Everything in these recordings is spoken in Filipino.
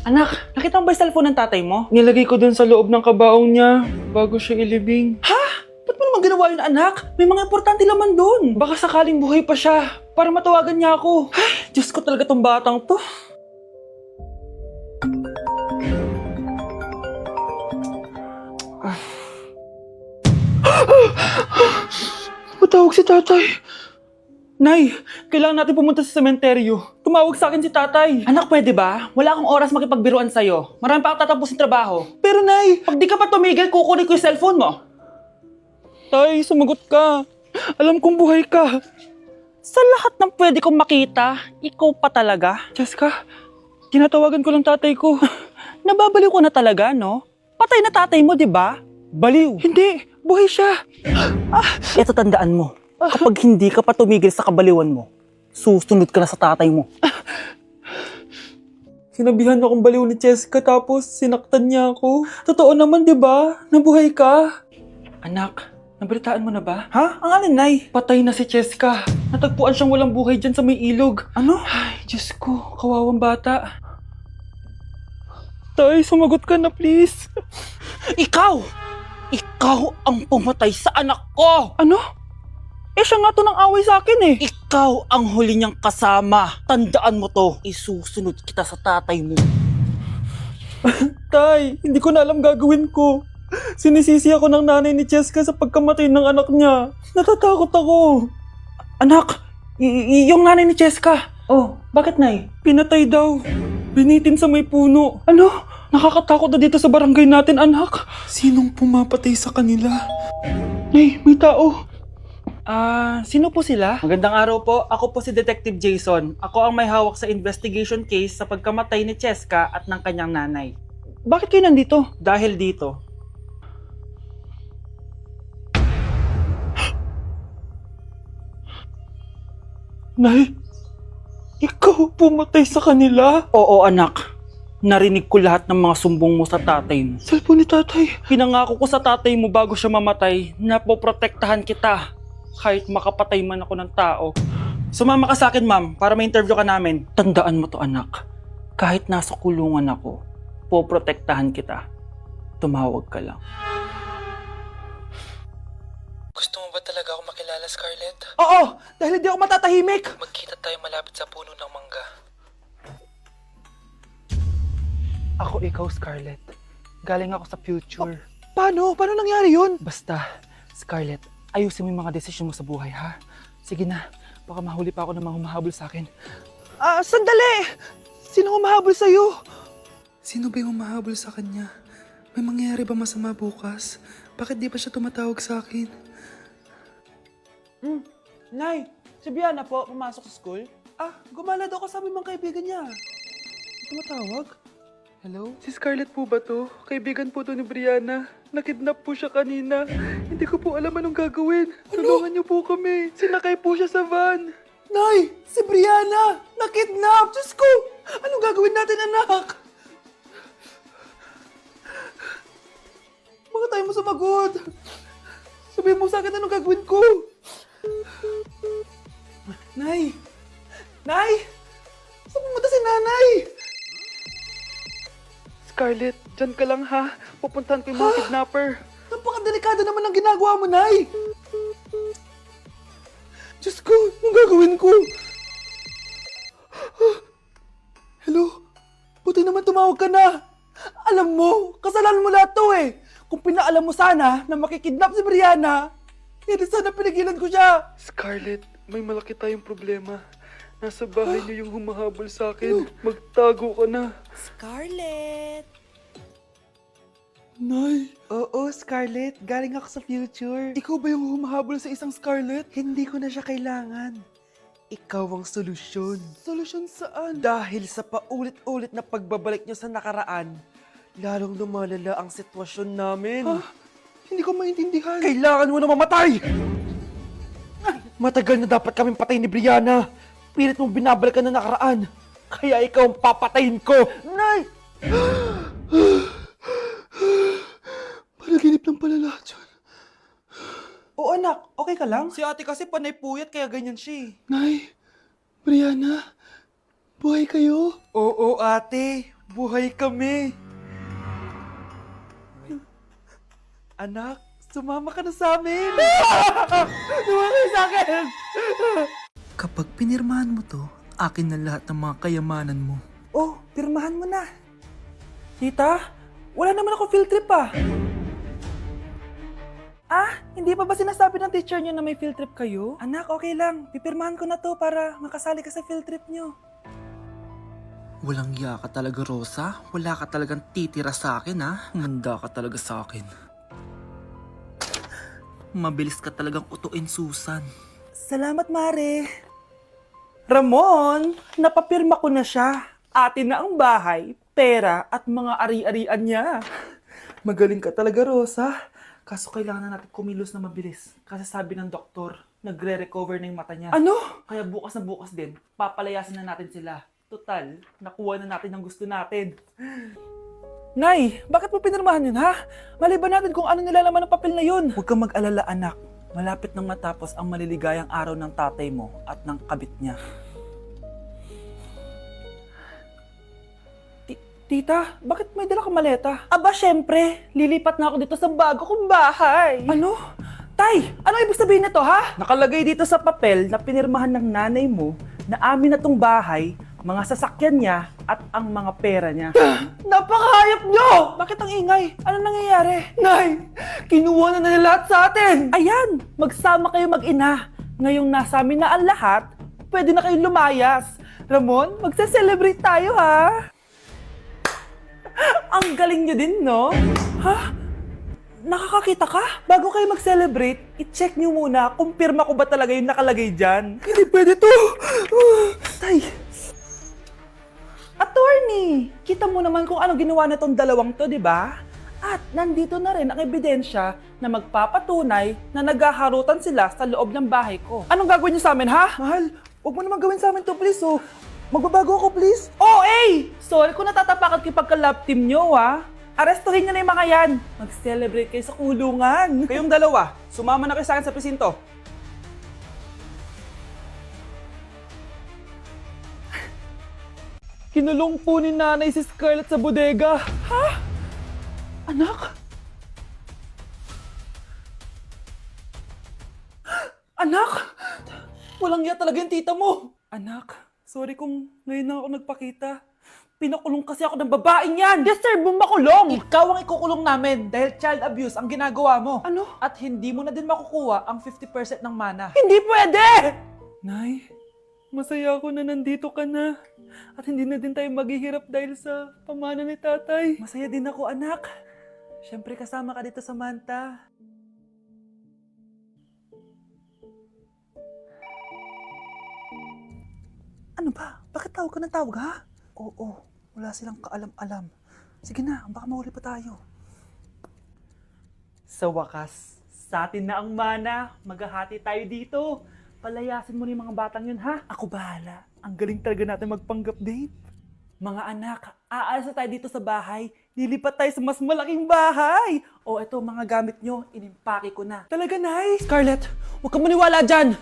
Anak, nakita mo ba yung cellphone ng tatay mo? Nilagay ko dun sa loob ng kabaong niya bago siya ilibing. Ba't mo naman ginawa yun, anak? May mga importante laman dun. Baka sakaling buhay pa siya para matawagan niya ako. Ay, Diyos ko talaga tong batang to. Matawag si tatay. Nay, kailangan natin pumunta sa sementeryo. Tumawag sa akin si tatay. Anak, pwede ba? Wala akong oras makipagbiruan sa'yo. Marami pa akong tatapusin trabaho. Pero Nay, pag di ka pa tumigil, kukunin ko yung cellphone mo. Tay, sumagot ka. Alam kong buhay ka. Sa lahat ng pwede kong makita, ikaw pa talaga. Jessica, tinatawagan ko lang tatay ko. Nababaliw ko na talaga, no? Patay na tatay mo, di ba? Baliw. Hindi, buhay siya. Ito tandaan mo. Kapag hindi ka pa tumigil sa kabaliwan mo, susunod ka na sa tatay mo. Sinabihan akong baliw ni Jessica tapos sinaktan niya ako. Totoo naman, di ba? Nabuhay ka. Anak, nabalitaan mo na ba? Ha? Ang alin, Nay? Patay na si Jessica. Natagpuan siyang walang buhay dyan sa may ilog. Ano? Ay, Diyos ko, kawawang bata. Tay, sumagot ka na please. Ikaw! Ikaw ang pumatay sa anak ko! Ano? Eh siya nga to ng away sa akin eh. Ikaw ang huli niyang kasama. Tandaan mo to. Isusunod kita sa tatay mo. Tay, hindi ko na alam gagawin ko. Sinisisi ako ng nanay ni Jessica sa pagkamatay ng anak niya. Natatakot ako. Anak, yung nanay ni Jessica. Oh, bakit, Nay? Pinatay daw. Binitin sa may puno. Ano? Nakakatakot na dito sa barangay natin, anak. Sinong pumapatay sa kanila? Nay, may tao. Sino po sila? Magandang araw po. Ako po si Detective Jason. Ako ang may hawak sa investigation case sa pagkamatay ni Cheska at ng kanyang nanay. Bakit kayo nandito? Dahil dito. Nay, ikaw pumatay sa kanila? Oo, anak. Narinig ko lahat ng mga sumbong mo sa tatay mo. Cellphone ni tatay. Pinangako ko sa tatay mo bago siya mamatay na poprotektahan kita kahit makapatay man ako ng tao. Sumama ka sa akin, ma'am, para ma-interview ka namin. Tandaan mo to, anak. Kahit nasa kulungan ako, poprotektahan kita. Tumawag ka lang. Gusto mo ba talaga ako makilala, Scarlett? Oo! Dahil hindi ako matatahimik! Magkita tayo malapit sa puno ng mangga. Ako ikaw, Scarlett. Galing ako sa future. Paano? Paano nangyari yun? Basta, Scarlett, ayusin mo yung mga desisyon mo sa buhay, ha? Sige na, baka mahuli pa ako ng mga humahabol sa akin. Sandali! Sino humahabol sa'yo? Sino ba yung humahabol sa kanya? May mangyayari ba masama bukas? Bakit di pa siya tumatawag sa akin? Nay, si Biana po, pumasok sa school? Gumala daw kasama yung mga kaibigan niya. Tumatawag? Hello? Si Scarlett po ba to? Kaibigan po to ni Brianna. Nakidnap po siya kanina. Hindi ko po alam anong gagawin. Tulungan niyo po kami. Sinakay po siya sa van. Nay! Si Brianna! Nakidnap! Diyos ko! Anong gagawin natin, anak? Bakit tayo mo sumagot? Sabihin mo sa akin anong gagawin ko. Nay! Nay! Saan pumunta si nanay? Scarlett, dyan ka lang ha. Pupuntahan ko yung mga kidnapper. Napakadelikado naman ang ginagawa mo, Nay. Diyos ko, anong gagawin ko? Hello? Buti naman tumawag ka na. Alam mo, kasalanan mo lahat to eh. Kung pinaalam mo sana na makikidnap si Brianna, hindi sana pinigilan ko siya. Scarlett, may malaki tayong problema. Nasa bahay niyo yung humahabol sa akin. Magtago ka na. Scarlett! Nay. Oo, Scarlett. Galing ako sa future. Ikaw ba yung humahabol sa isang Scarlett? Hindi ko na siya kailangan. Ikaw ang solusyon. Solusyon saan? Dahil sa paulit-ulit na pagbabalik niyo sa nakaraan, lalong lumalala ang sitwasyon namin. Hindi ko maintindihan. Kailangan mo na mamatay! Matagal na dapat kaming patay ni Brianna. Pilit mong binabalikan na nakaraan. Kaya ikaw ang papatayin ko. Nay! Panaginip ng pala lahat yun. Oo, anak, okay ka lang? Si ate kasi panay puyat kaya ganyan siya. Nay, Brianna, buhay kayo? Oo, ate. Buhay kami! Anak, sumama ka na sa amin! Sumama ka sa akin! Kapag pinirmahan mo to, akin na lahat ng mga kayamanan mo. Oh, pirmahan mo na. Tita, wala naman ako field trip ah. Hindi pa ba sinasabi ng teacher niyo na may field trip kayo? Anak, okay lang. Pipirmahan ko na to para makasali ka sa field trip niyo. Walang iya ka talaga, Rosa. Wala ka talagang titira sa akin, ha? Manda ka talaga sa akin. Mabilis ka talagang utuin, Susan. Salamat, Mare. Ramon, napapirma ko na siya. Atin na ang bahay, pera at mga ari-arian niya. Magaling ka talaga, Rosa. Kaso kailangan na natin kumilos na mabilis. Kasi sabi ng doktor, nagre-recover na yung mata niya. Ano? Kaya bukas na bukas din, papalayasin na natin sila. Total, nakuha na natin ang gusto natin. Nay, bakit mo pinirmahan yun, ha? Maliban natin kung ano nilalaman ng papel na yun. Huwag kang mag-alala, anak. Malapit nang matapos ang maliligayang araw ng tatay mo at ng kabit niya. Tita, bakit may dala kang maleta? Aba, syempre. Lilipat na ako dito sa bago kong bahay. Ano? Tay, ano ibig sabihin nito, ha? Nakalagay dito sa papel na pinirmahan ng nanay mo na amin na tong bahay, mga sasakyan niya at ang mga pera niya. Napakahayop nyo! Bakit ang ingay? Ano nangyayari? Nay, kinuha na nila lahat sa atin! Ayan, magsama kayo mag-ina. Ngayong nasa amin na ang lahat, pwede na kayong lumayas. Ramon, magse-celebrate tayo, ha? Ang galing nyo din, no? Ha? Nakakakita ka? Bago kayo mag-celebrate, i-check nyo muna kung pirma ko ba talaga yung nakalagay dyan. Hindi pwede to! Tay! Attorney! Kita mo naman kung ano ginawa na tong dalawang to, di ba? At nandito na rin ang ebidensya na magpapatunay na naghaharutan sila sa loob ng bahay ko. Anong gagawin nyo sa amin, ha? Mahal, huwag mo naman gawin sa amin to, please, oh. Magbabago ako, please. Oh, eh! Sorry kung natatapakan kayo pagka-love team nyo, ha? Arestuhin nyo na yung mga yan. Mag-celebrate kayo sa kulungan. Kayong dalawa, sumama na kayo sa akin sa presinto. Kinulong po ni nanay si Scarlett sa bodega. Ha? Anak? Anak? Walang iya talaga yung tita mo. Anak, sorry kung ngayon na ako nagpakita. Pinakulong kasi ako ng babaeng yan! Deserve mo makulong! Ikaw ang ikukulong namin dahil child abuse ang ginagawa mo. Ano? At hindi mo na din makukuha ang 50% ng mana. Hindi pwede! Nay, masaya ako na nandito ka na. At hindi na din tayo maghihirap dahil sa pamana ni tatay. Masaya din ako, anak. Siyempre kasama ka dito sa Manta. Ano ba? Bakit tawag ka ng tawag, ha? Oo, wala silang kaalam-alam. Sige na, baka mahuli pa tayo. Sa wakas, sa atin na ang mana. Maghahati tayo dito. Palayasin mo na yung mga batang yun, ha? Ako bahala. Ang galing talaga natin magpanggap date. Mga anak, aalis na tayo dito sa bahay. Lilipat tayo sa mas malaking bahay. O eto, mga gamit nyo, inimpake ko na. Talaga, nice. Scarlett, huwag ka maniwala dyan.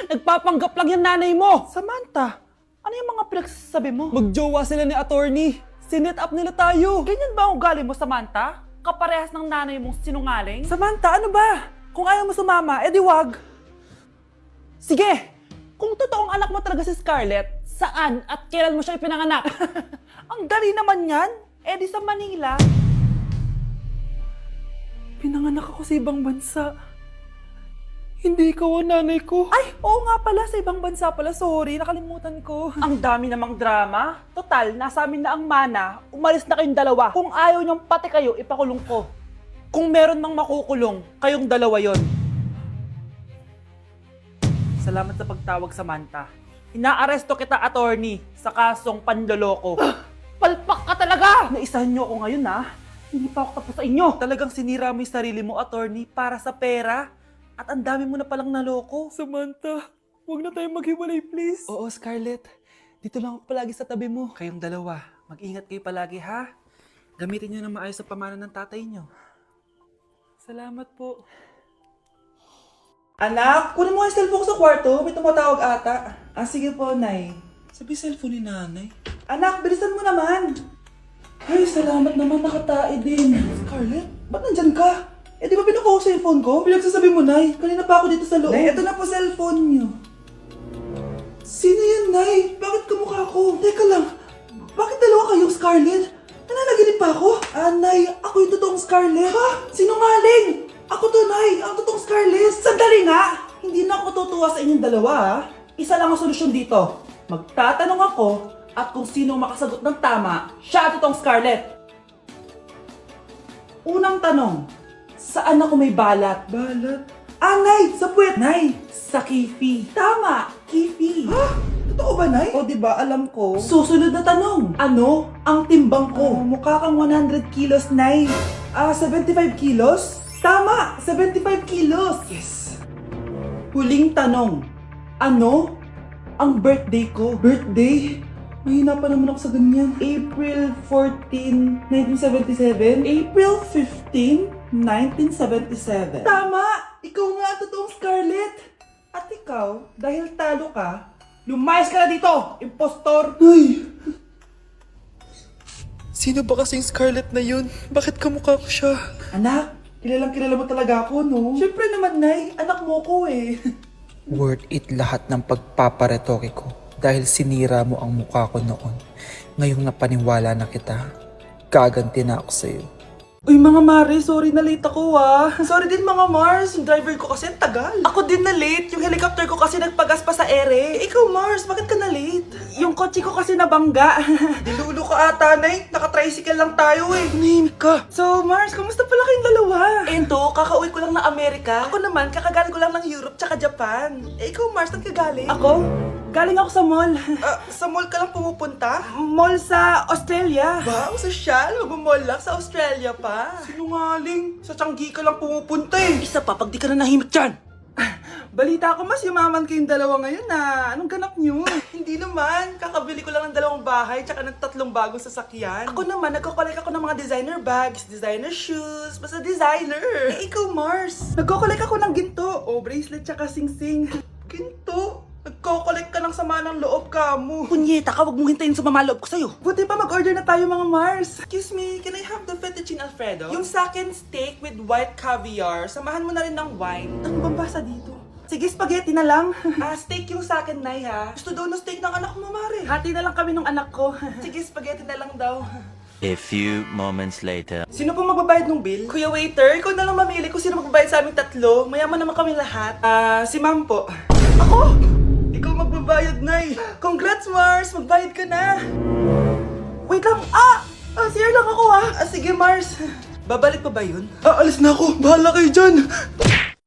Nagpapanggap lang yung nanay mo. Samantha, ano yung mga pinagsasabi mo? Magjowa sila ni attorney. Sinet up nila tayo. Ganyan ba ang ugali mo, Samantha? Kaparehas ng nanay mong sinungaling? Samantha, ano ba? Kung ayaw mo sumama, edi wag. Sige, kung totoong anak mo talaga si Scarlett, saan at kailan mo siya ipinanganak? Ang dali naman yan. Edi sa Manila. Pinanganak ako sa ibang bansa. Hindi ikaw ang nanay ko. Ay, oo nga pala, sa ibang bansa pala. Sorry, nakalimutan ko. Ang dami namang drama. Total, nasa amin na ang mana. Umalis na kayong dalawa. Kung ayaw niyong pati kayo, ipakulong ko. Kung meron mang makukulong, kayong dalawa yon. Salamat sa pagtawag, Samantha. Inaaresto kita, attorney, sa kasong panloloko. Palpak ka talaga! Naisahan niyo ako ngayon, ha? Hindi pa ako tapos sa inyo. Talagang sinira mo yung sarili mo, attorney, para sa pera. At ang dami mo na palang naloko. Samantha, huwag na tayong maghiwalay, please. Oo, Scarlett. Dito lang ako palagi sa tabi mo. Kayong dalawa, mag-ingat kayo palagi, ha? Gamitin niyo na maayos sa pamana ng tatay niyo. Salamat po. Anak, kunin mo yung cellphone ko sa kwarto. May tumatawag ata. Ah, sige po, Nay. Sabi cellphone ni nanay. Anak, bilisan mo naman. Ay, salamat naman, nakatae din. Scarlett, ba't nandyan ka? Eh, di ba pinukuha ko sa phone ko? Pinagsasabi mo, Nay. Kanina pa ako dito sa loob. Nay, ito na po cellphone niyo. Sino yan, Nay? Bakit kamukha ko? Teka lang, bakit dalawa kayong Scarlett? Nananaginip pa ako? Ah, Nay, ako yung totoong Scarlett. Ha? Sinungaling! Ako to, Nay, ang totoong Scarlett. Sandali nga! Hindi na ako tutuwa sa inyong dalawa, ha? Isa lang ang solusyon dito. Magtatanong ako at kung sino ang makasagot ng tama, siya ang totoong Scarlett. Unang tanong, saan ako may balat? Balat? Ah, Nay! Sa puwet! Nay! Sa kifi. Tama! Kifi. Ha? Totoo ba, Nay? O, diba? Alam ko. Susunod na tanong. Ano ang timbang ko? Mukha kang 100 kilos, Nay. 75 kilos? Tama! 75 kilos! Yes! Huling tanong. Ano ang birthday ko? Birthday? Mahina pa naman ako sa ganyan. April 14, 1977? April 15, 1977. Tama! Ikaw nga ang totoong Scarlett! At ikaw, dahil talo ka, lumayas ka na dito! Impostor! Ay! Sino ba kasing Scarlett na yun? Bakit kamukha ko siya? Anak, kilala mo talaga ako, no? Siyempre naman, Nay. Anak mo ko eh. Worth it lahat ng pagpaparetoke ko dahil sinira mo ang mukha ko noon. Ngayong napaniwala na kita, gaganti na ako sa'yo. Uy mga Mare, sorry na late ako Sorry din mga Mars, yung driver ko kasi ang tagal. Ako din na late, yung helicopter ko kasi nagpagas pa sa ere. Ikaw Mars, bakit ka na late? Yung kotse ko kasi nabangga. Dilulo ka ata, Nay. Naka-tricycle lang tayo eh. Name ka. So Mars, kamusta pala kayong dalawa? Ento, kakauwi ko lang ng Amerika. Ako naman, kakagaling ko lang ng Europe tsaka Japan. Eh ikaw Mars, saan ka galing? Ako? Galing ako sa mall. Sa mall ka lang pumupunta? Mall sa Australia. Wow, sosyal. Mag-mall lang sa Australia pa. Sinungaling. Sa Changi ka lang pumupunta eh. Isa pa, pag di ka na nahimik dyan. Balita ko mas yumaman kayong dalawa ngayon na. Anong ganap nyo? Hindi naman. Kakabili ko lang ng 2 bahay tsaka ng 3 bagong sasakyan. Ako naman, nagko-collect ako ng mga designer bags, designer shoes, basta designer. Eh, ikaw Mars. Nagko-collect ako ng ginto. O, bracelet tsaka sing-sing. Ginto? Nagko-collect ka ng sama ng loob ka mo. Punyeta ka, wag mong hintayin sumama loob ko sa'yo. Buti pa mag-order na tayo mga Mars. Excuse me, can I have the fettuccine Alfredo? Yung sa akin steak with white caviar. Samahan mo na rin ng wine. Ano bang basa dito? Sige, spaghetti na lang. Steak yung sa akin, Nay, ha? Gusto daw ng steak ng anak mo, Mare. Hati na lang kami ng anak ko. Sige, spaghetti na lang daw. A few moments later. Sino po magbabayad ng bill? Kuya waiter, ikaw na lang mamili kung sino magbabayad sa aming 3. Mayaman naman kami lahat. Si ma'am po. Ako? Ikaw magbabayad, Nay. Congrats, Mars! Magbayad ka na. Wait lang. CR lang ako, Sige, Mars. Babalik pa ba yun? Alis na ako. Bahala kayo dyan.